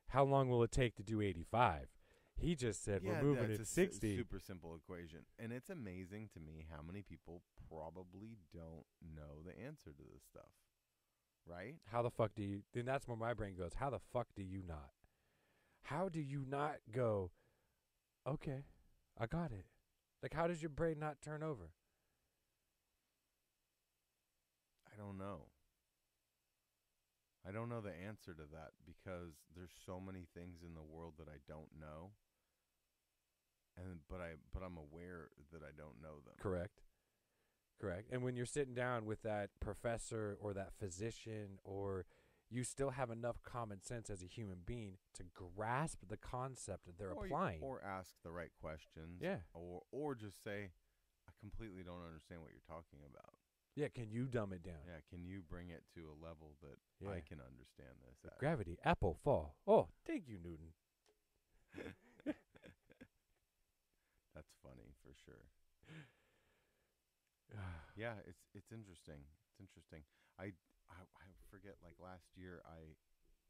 How long will it take to do 85? He just said, we're moving at 60. Super simple equation. And it's amazing to me how many people probably don't know the answer to this stuff. Right? How the fuck do you... Then that's where my brain goes. How the fuck do you not? How do you not go, okay, I got it? Like, how does your brain not turn over? I don't know. I don't know the answer to that because there's so many things in the world that I don't know. But I'm aware that I don't know them. Correct. And when you're sitting down with that professor or that physician, or you still have enough common sense as a human being to grasp the concept that they're applying. Or ask the right questions. Yeah. Or just say, I completely don't understand what you're talking about. Yeah, can you dumb it down? Yeah, can you bring it to a level that I can understand this at? Gravity, apple, fall. Oh, thank you, Newton. That's funny for sure. Yeah, it's interesting. It's interesting. I forget, like last year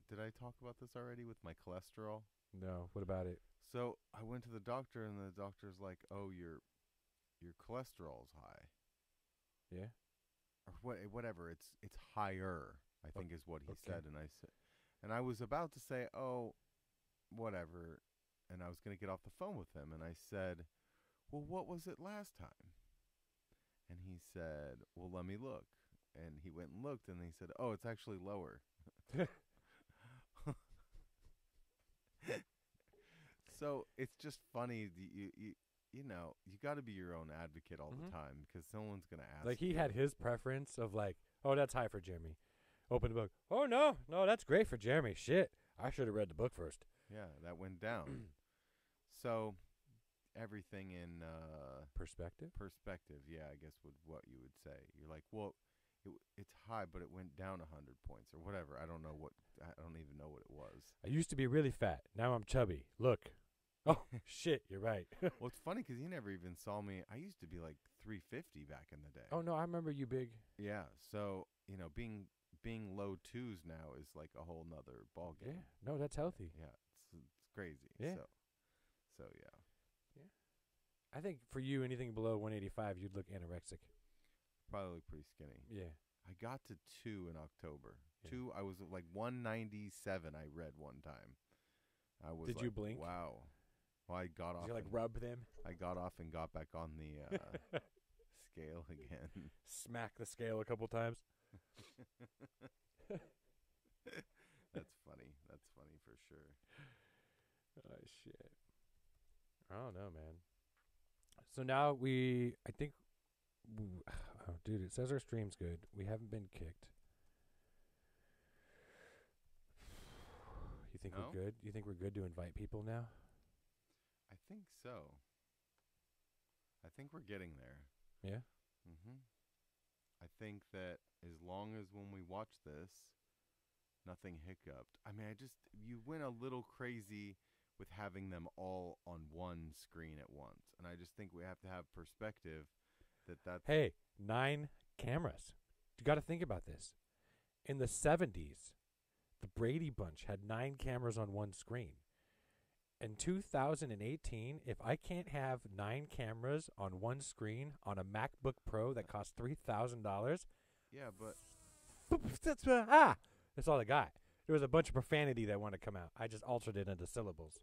did I talk about this already with my cholesterol? No, what about it? So I went to the doctor and the doctor's like, "Oh, your cholesterol's high." Yeah. Or whatever, it's higher, I think is what he said, and I was about to say, "Oh, whatever." And I was going to get off the phone with him and I said, "Well, what was it last time?" And he said, "Well, let me look." And he went and looked, and he said, "Oh, it's actually lower." So it's just funny. You got to be your own advocate all the time because someone's going to ask. Like he had his preference of like, oh, that's high for Jeremy. Open the book. Oh, no, that's great for Jeremy. Shit, I should have read the book first. Yeah, that went down. So everything in perspective, yeah, I guess what you would say. You're like, well, it's high, but it went down 100 points or whatever. I don't even know what it was. I used to be really fat. Now I'm chubby. Look. Oh, shit, you're right. Well, it's funny because he never even saw me. I used to be like 350 back in the day. Oh, no, I remember you big. Yeah, so, being low twos now is like a whole nother ball game. Yeah. No, that's healthy. Yeah, it's crazy. Yeah. So yeah. Yeah. I think for you, anything below 185, you'd look anorexic. Probably pretty skinny. Yeah. I got to 2 in October. Yeah. 2. I was like 197. I read one time. I was. Did like, you blink? Wow. Well, I got off. Did you like and, rub them? I got off and got back on the scale again. Smack the scale a couple times. That's funny. That's funny for sure. Oh shit. I don't know, man. So now I think, oh, dude, it says our stream's good. We haven't been kicked. You think No? we're good? You think we're good to invite people now? I think so. I think we're getting there. Yeah. Mm-hmm. I think that as long as when we watch this, nothing hiccuped. I mean, you went a little crazy with having them all on one screen at once. And I just think we have to have perspective that's... Hey, 9 cameras. You got to think about this. In the 70s, the Brady Bunch had 9 cameras on one screen. In 2018, if I can't have 9 cameras on one screen on a MacBook Pro that costs $3,000, Yeah, but... that's all I got. There was a bunch of profanity that wanted to come out. I just altered it into syllables.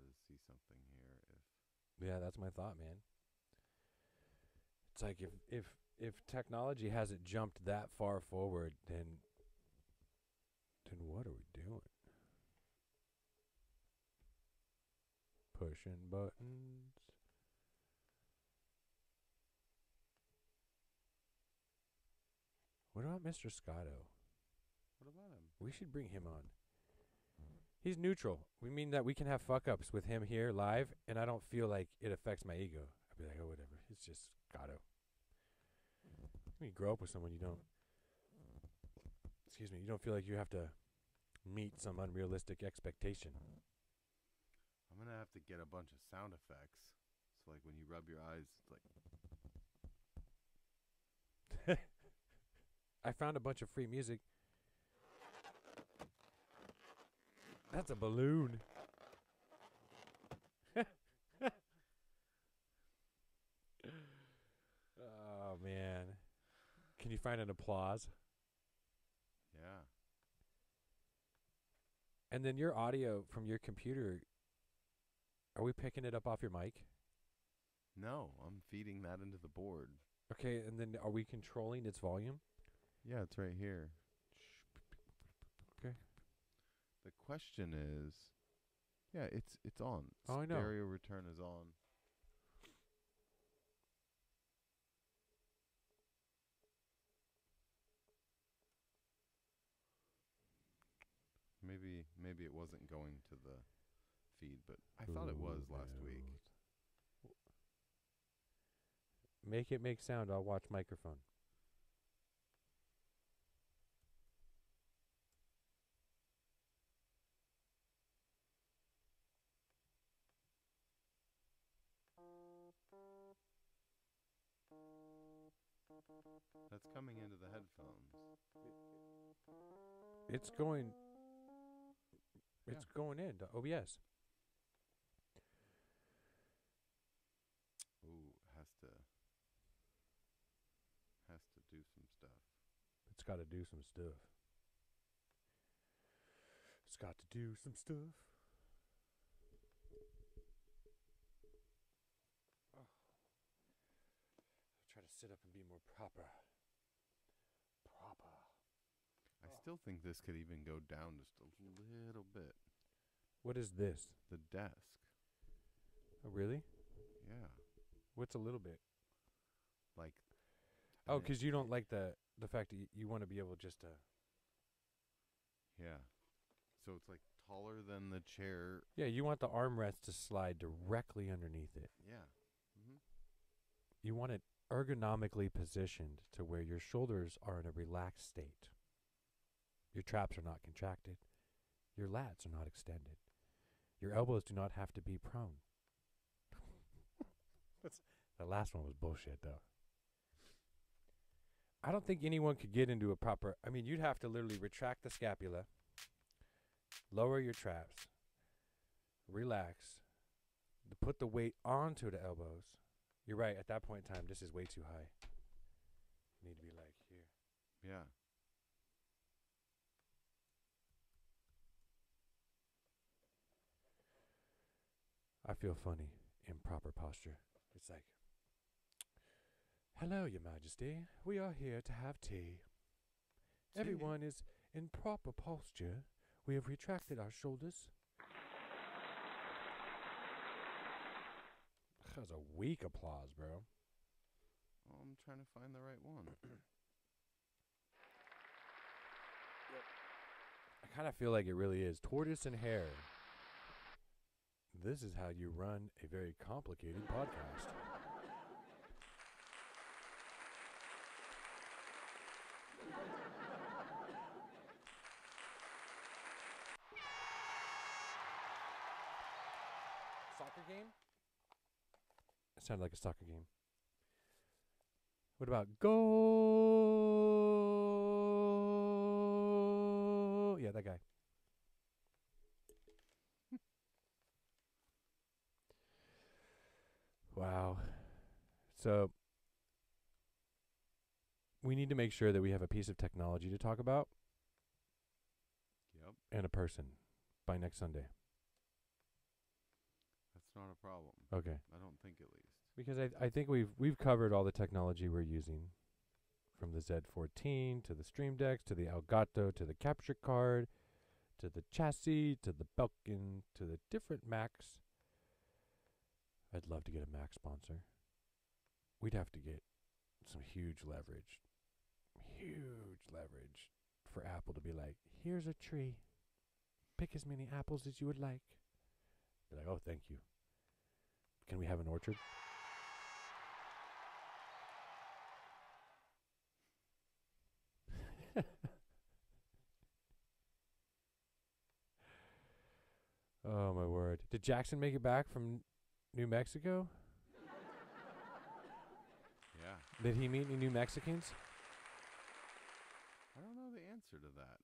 wanted to see something here. Yeah, that's my thought, man. It's like if technology hasn't jumped that far forward, then what are we doing? Pushing buttons. What about Mr. Scotto? What about him? We should bring him on. He's neutral. We mean that we can have fuck ups with him here live, and I don't feel like it affects my ego. I'd be like, oh, whatever. It's just Scotto. When you grow up with someone, you don't. Excuse me. You don't feel like you have to meet some unrealistic expectation. I'm going to have to get a bunch of sound effects. So, like, when you rub your eyes, it's like... I found a bunch of free music. That's a balloon. Oh, man. Can you find an applause? Yeah. And then your audio from your computer, are we picking it up off your mic? No, I'm feeding that into the board. Okay, and then are we controlling its volume? Yeah, it's right here. Okay. The question is, yeah, it's on. Oh, I know. Stereo return is on. Maybe it wasn't going to the feed, but I thought it was last week. Make it make sound. I'll watch microphone. That's coming into the headphones. It's going. It's going into OBS. Ooh, has to do some stuff. It's got to do some stuff. It's got to do some stuff. Oh. I'll try to sit up and be more proper. I still think this could even go down just a little bit. What is this? The desk. Oh, really? Yeah. What's a little bit? Like. Oh, because you don't like the fact that you want to be able just to. Yeah. So it's like taller than the chair. Yeah, you want the armrest to slide directly underneath it. Yeah. Mm-hmm. You want it ergonomically positioned to where your shoulders are in a relaxed state. Your traps are not contracted. Your lats are not extended. Your elbows do not have to be prone. The last one was bullshit, though. I don't think anyone could get into a proper. I mean, you'd have to literally retract the scapula, lower your traps, relax, put the weight onto the elbows. You're right. At that point in time, this is way too high. You need to be like here. Yeah. I feel funny in proper posture. It's like, hello, Your Majesty. We are here to have tea. Everyone is in proper posture. We have retracted our shoulders. That was a weak applause, bro. Well, I'm trying to find the right one. I kind of feel like it really is. Tortoise and Hare. This is how you run a very complicated podcast. Soccer game? It sounded like a soccer game. What about go? Yeah, that guy. Wow. So we need to make sure that we have a piece of technology to talk about Yep. and a person by next Sunday. That's not a problem. Okay. I don't think, at least. Because I think we've covered all the technology we're using, from the Z14 to the Stream Decks to the Elgato to the capture card to the chassis to the Belkin to the different Macs. I'd love to get a Mac sponsor. We'd have to get some huge leverage for Apple to be like, here's a tree. Pick as many apples as you would like. Be like, oh, thank you. Can we have an orchard? Oh, my word. Did Jackson make it back from New Mexico? Yeah. Did he meet any New Mexicans? I don't know the answer to that.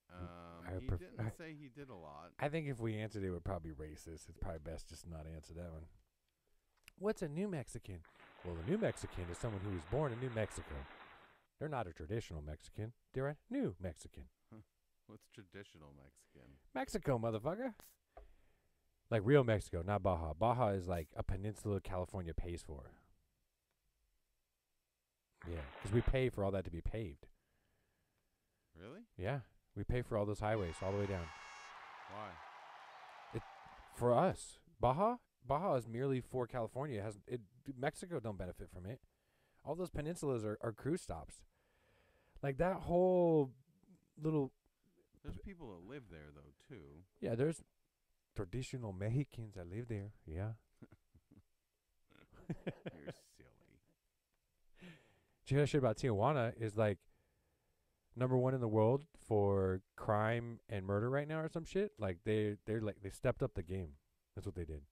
I He pref- didn't say he did a lot. I think if we answered it, would probably be racist. It's probably best just not answer that one. What's a New Mexican? Well, a New Mexican is someone who was born in New Mexico. They're not a traditional Mexican. They're a New Mexican. What's traditional Mexican? Mexico, motherfucker. Like real Mexico, not Baja. Baja is like a peninsula California pays for. Yeah, because we pay for all that to be paved. Really? Yeah, we pay for all those highways all the way down. Why? For us, Baja is merely for California. Mexico don't benefit from it. All those peninsulas are cruise stops. Like that whole little. There's people that live there, though, too. Yeah, there's traditional Mexicans that live there. Yeah. You're silly. Do you know that shit about Tijuana is like #1 in the world for crime and murder right now or some shit? Like they stepped up the game. That's what they did.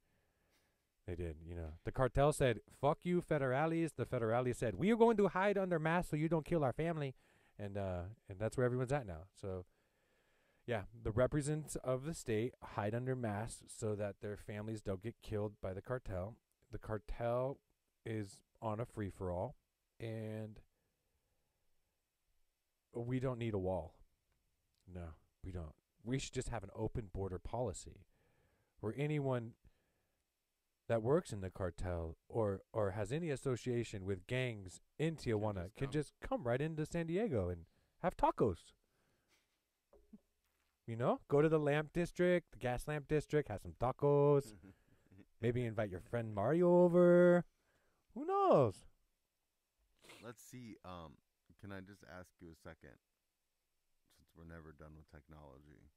They did, you know. The cartel said, fuck you, federales. The federales said, we are going to hide under mask so you don't kill our family. And that's where everyone's at now. So, yeah, the representatives of the state hide under masks so that their families don't get killed by the cartel. The cartel is on a free-for-all. And we don't need a wall. No, we don't. We should just have an open border policy where anyone that works in the cartel or has any association with gangs in Tijuana can just come right into San Diego and have tacos. You know, go to the lamp district, the gas lamp district, have some tacos. Maybe invite your friend Mario over. Who knows? Let's see. Can I just ask you a second? Since we're never done with technology,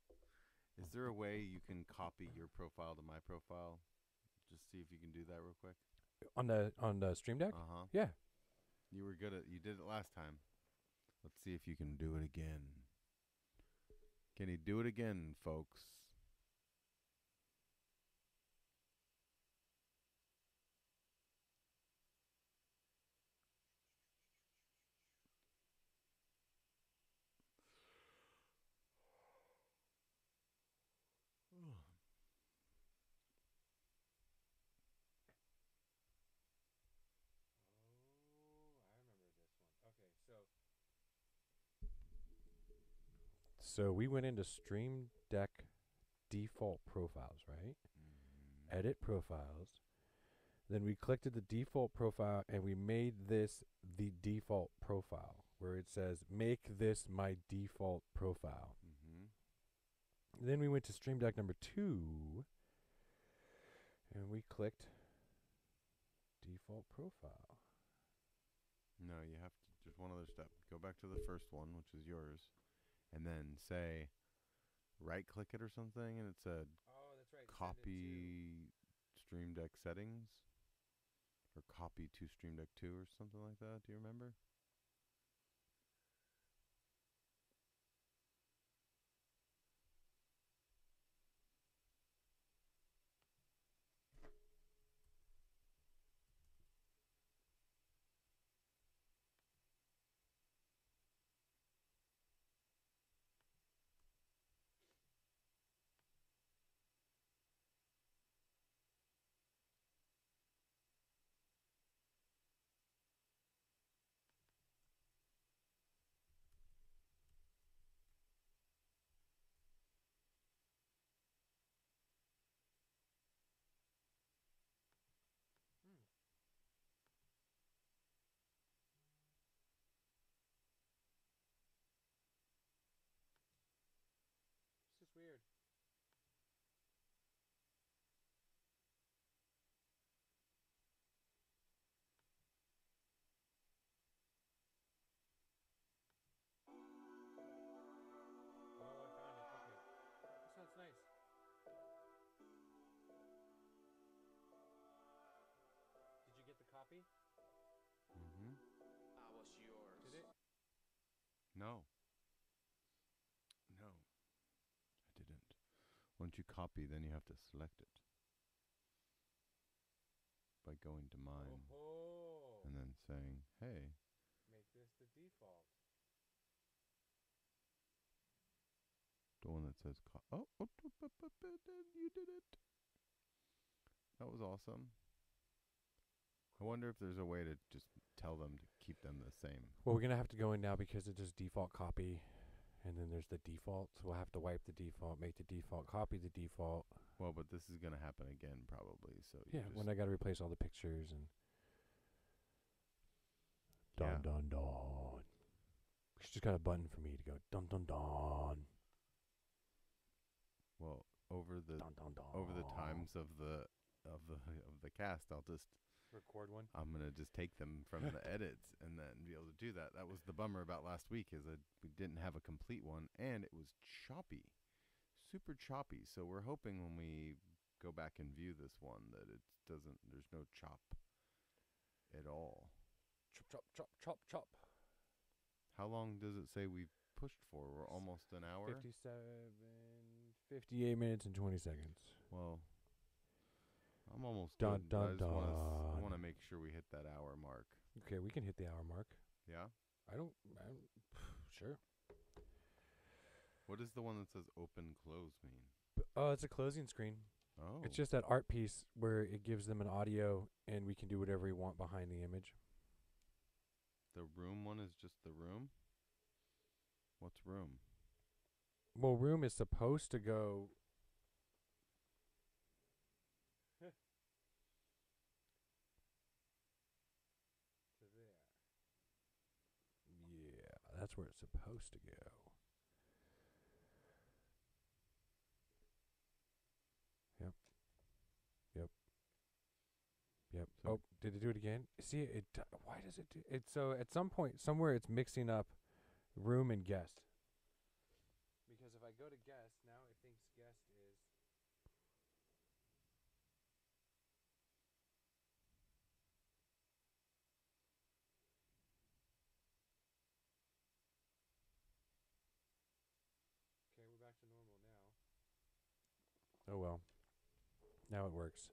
is there a way you can copy your profile to my profile? Just see if you can do that real quick. On the Stream Deck? Uh-huh. Yeah. You did it last time. Let's see if you can do it again. Can you do it again, folks? So we went into Stream Deck default profiles, right? Edit profiles. Then we clicked at the default profile and we made this the default profile where it says make this my default profile. Then we went to Stream Deck number 2 and we clicked default profile. No, you have to, just one other step. Go back to the first one, which is yours, and then say right click it or something, and it's a Oh, that's right. copy Stream Deck settings, or copy to Stream Deck 2 or something like that. Do you remember? It's just weird. Oh, I found it. Okay. This sounds nice. Did you get the copy? I was yours. Did it? No. No, I didn't. Once you copy, then you have to select it by going to mine Oh. and then saying, hey, Make this the default. the one that says, you did it. That was awesome. I wonder if there's a way to just tell them to keep them the same. Well, we're going to have to go in now because it does default copy. And then there's the default. So we'll have to wipe the default, make the default, copy the default. Well, but this is going to happen again probably. So Yeah, when I got to replace all the pictures and yeah. dun dun dun. She's just got a button for me to go dun dun dun. Well, over the Dun dun dun. over the times of the cast, I'll just record one. I'm gonna just take them from the edits and then be able to do that. That was the bummer about last week, is that we didn't have a complete one and it was choppy, super choppy. So we're hoping when we go back and view this one that it doesn't. There's no chop at all. Chop chop chop chop chop. How long does it say we've pushed for? We're almost an hour. 58 minutes and 20 seconds. Well, I'm almost Dun, good. dun, I just dun. want to make sure we hit that hour mark. Okay, we can hit the hour mark. Yeah. Sure. What does the one that says open close mean? Oh, it's a closing screen. Oh. It's just that art piece where it gives them an audio and we can do whatever we want behind the image. The room one is just the room? What's room? Well, room is supposed to go... to there. Yeah, that's where it's supposed to go. Yep. Yep. Yep. So Oh, did it do it again? See, it. Why does it do it? So at some point, somewhere, it's mixing up room and guest. Because if I go to guest, now it thinks guest is... Okay, we're back to normal now. Oh well. Now it works.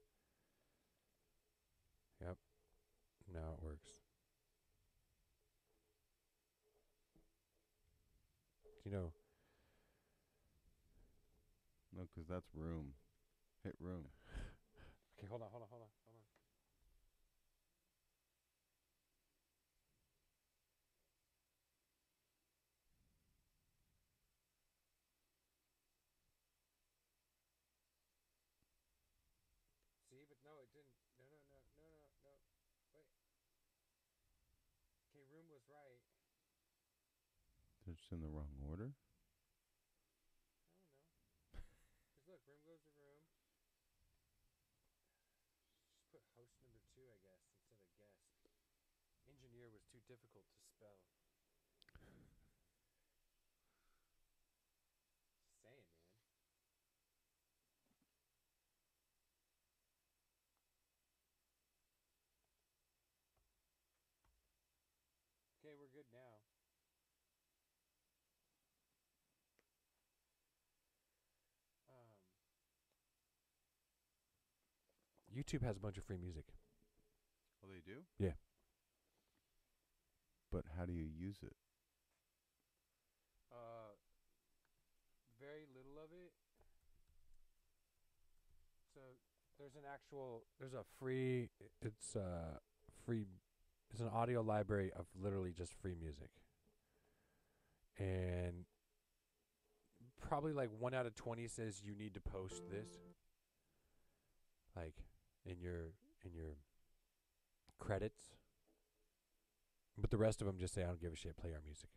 Yep. Now it works. You know... No, because that's room. Hit room. Okay, hold on. was right. They're just in the wrong order. I don't know. Because look, room goes to room. Just put host number 2, I guess, instead of guest. Engineer was too difficult to spell. Just saying, man. Okay, we're good now. YouTube has a bunch of free music. Oh, they do? Yeah. But how do you use it? Very little of it. So there's a free, free, it's an audio library of literally just free music. And probably like 1 out of 20 says you need to post this. Like in your credits. But the rest of them just say, I don't give a shit, play our music.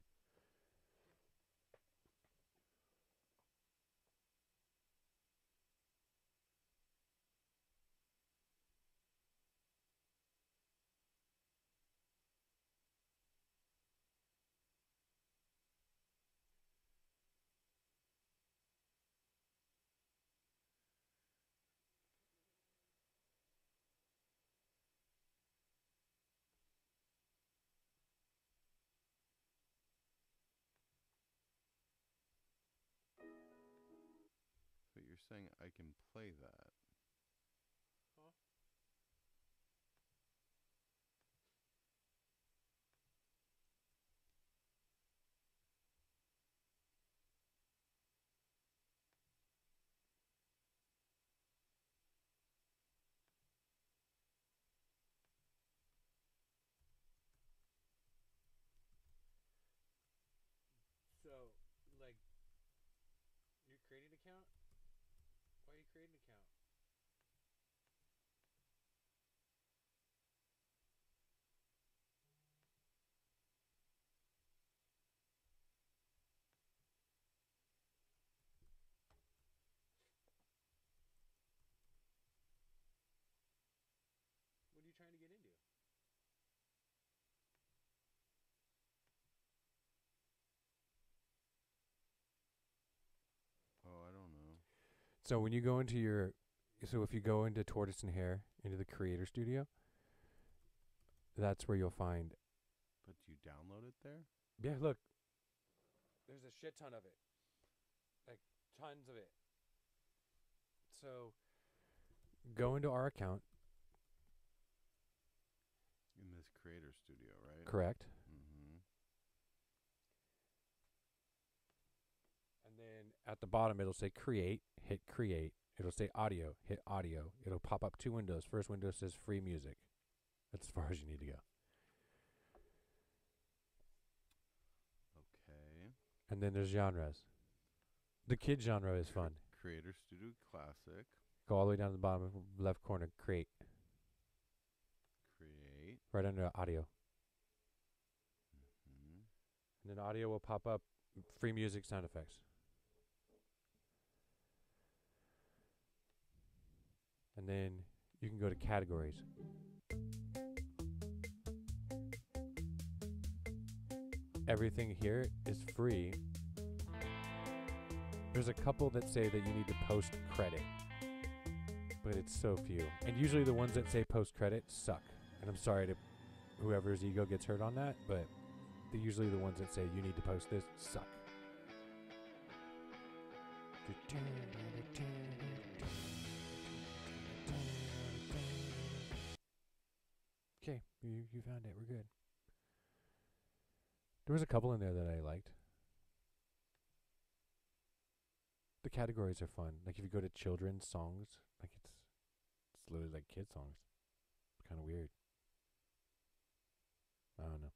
But you're saying I can play that. Huh? So, like, you're creating an account? Why are you creating an account? What are you trying to get into? Oh, I don't know. So if you go into Tortoise and Hare, into the creator studio, that's where you'll find. But you download it there? Yeah, look. There's a shit ton of it. Like, tons of it. So, go into our account. In this creator studio, right? Correct. Mm-hmm. And then at the bottom, it'll say create, hit create. It'll say audio, hit audio. It'll pop up 2 windows. First window says free music. That's as far as you need to go. Okay. And then there's genres. The kid genre is fun. Creator Studio Classic. Go all the way down to the bottom left corner, create. Create. Right under audio. Mm-hmm. And then audio will pop up free music sound effects. And then you can go to categories. Everything here is free. There's a couple that say that you need to post credit, but it's so few. And usually the ones that say post credit suck. And I'm sorry to whoever's ego gets hurt on that, but usually the ones that say you need to post this suck. Okay, you found it. We're good. There was a couple in there that I liked. The categories are fun. Like if you go to children's songs, like it's literally like kid songs. It's kind of weird. I don't know.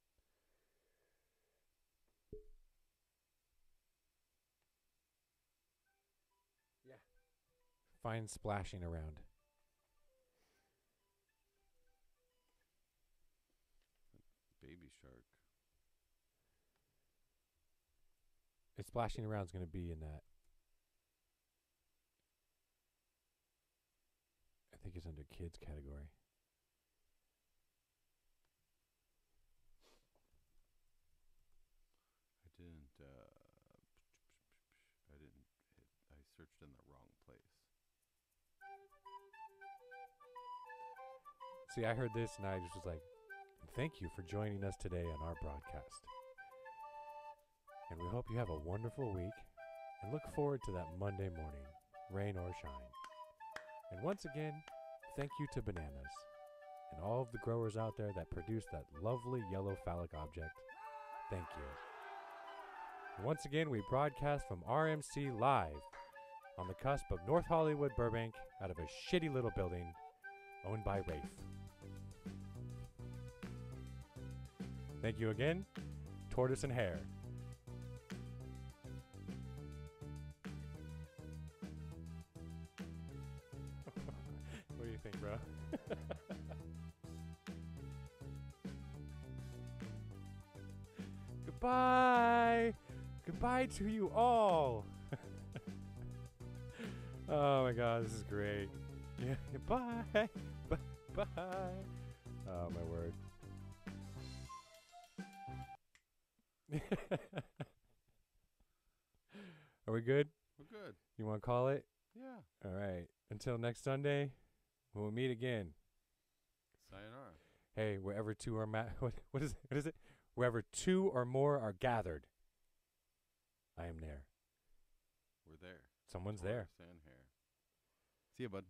Yeah. Fine splashing around. Baby Shark. It's splashing around is going to be in that. I think it's under kids category. I didn't hit, I searched in the wrong place. See, I heard this and I just was like, thank you for joining us today on our broadcast. And we hope you have a wonderful week and look forward to that Monday morning, rain or shine. And once again, thank you to Bananas and all of the growers out there that produce that lovely yellow phallic object. Thank you. And once again, we broadcast from RMC Live on the cusp of North Hollywood, Burbank, out of a shitty little building owned by Rafe. Thank you again, Tortoise and Hare. What do you think, bro? Goodbye! Goodbye to you all! Oh my god, this is great. Yeah, bye! Bye! Oh my word. Are we good? We're good. You want to call it? Yeah. All right. Until next Sunday, we'll meet again. Sayonara. Hey, wherever two are what is it? Wherever two or more are gathered, I am there. We're there. Someone's there. Tortoise and Hare. See ya, bud.